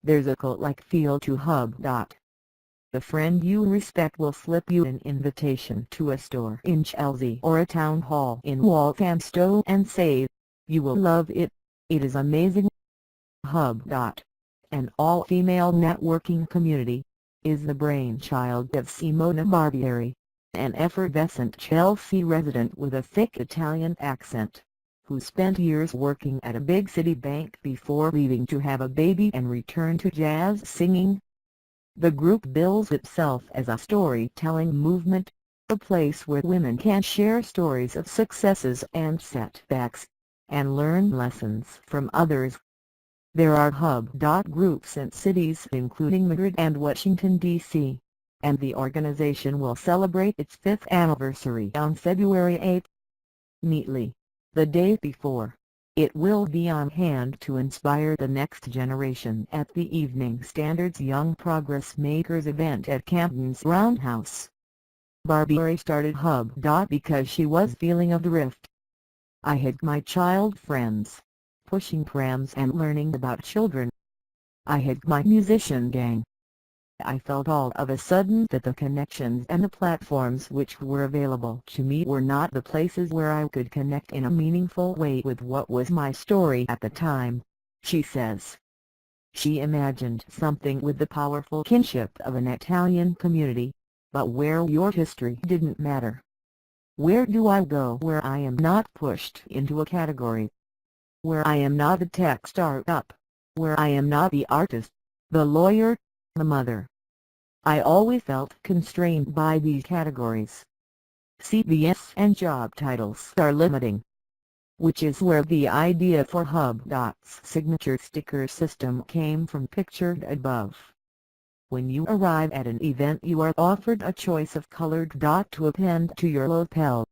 there's a cult-like feel to Hub. The friend you respect will slip you an invitation to a store in Chelsea or a town hall in Walthamstow and say, "You will love it, it is amazing." Hub. An all-female networking community, is the brainchild of Simona Barbieri, an effervescent Chelsea resident with a thick Italian accent, who spent years working at a big city bank before leaving to have a baby and return to jazz singing. The group bills itself as a storytelling movement, a place where women can share stories of successes and setbacks, and learn lessons from others. There are Hub. Groups in cities including Madrid and Washington, D.C., and the organization will celebrate its 5th anniversary on February 8. Neatly, the day before, it will be on hand to inspire the next generation at the Evening Standard's Young Progress Makers event at Camden's Roundhouse. Barbieri started Hub. Because she was feeling adrift. "I had my child friends, pushing prams and learning about children. I had my musician gang. I felt all of a sudden that the connections and the platforms which were available to me were not the places where I could connect in a meaningful way with what was my story at the time," she says. She imagined something with the powerful kinship of an Italian community, but where your history didn't matter. "Where do I go where I am not pushed into a category? Where I am not the tech startup, where I am not the artist, the lawyer, the mother. I always felt constrained by these categories. CVS and job titles are limiting." Which is where the idea for Hub.'s signature sticker system came from, pictured above. When you arrive at an event, you are offered a choice of colored dot to append to your lapel.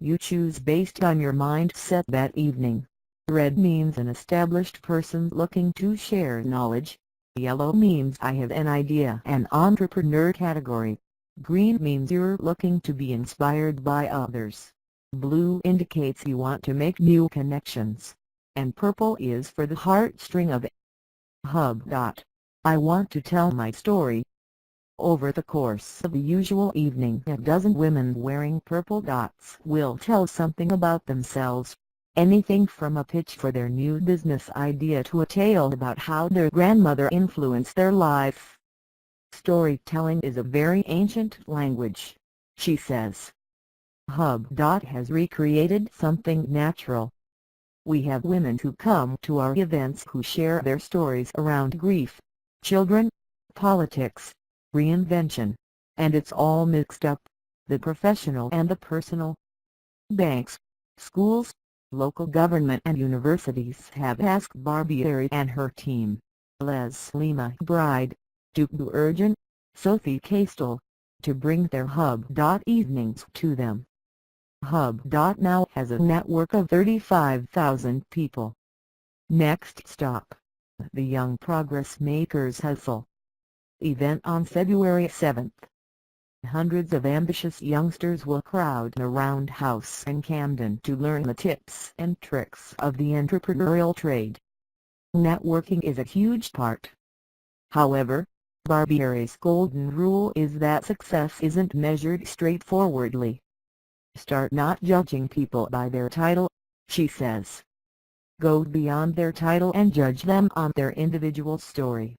You choose based on your mindset that evening. Red means an established person looking to share knowledge. Yellow means I have an idea, an entrepreneur category. Green means you're looking to be inspired by others. Blue indicates you want to make new connections. And purple is for the heartstring of it. Hub. I want to tell my story. Over the course of the usual evening, a dozen women wearing purple dots will tell something about themselves. Anything from a pitch for their new business idea to a tale about how their grandmother influenced their life. "Storytelling is a very ancient language," she says. Hub. Has recreated something natural. We have women who come to our events who share their stories around grief, children, politics, reinvention, and it's all mixed up, the professional and the personal. Banks, schools, local government and universities have asked Barbieri and her team, Leslie McBride, Duke Urgent, Sophie Castle, to bring their Hub. Evenings to them. Hub. Now has a network of 35,000 people. Next stop, the Young Progress Makers Hustle event on February 7. Hundreds of ambitious youngsters will crowd the Roundhouse in Camden to learn the tips and tricks of the entrepreneurial trade. Networking is a huge part. However, Barbieri's golden rule is that success isn't measured straightforwardly. "Start not judging people by their title," she says. "Go beyond their title and judge them on their individual story."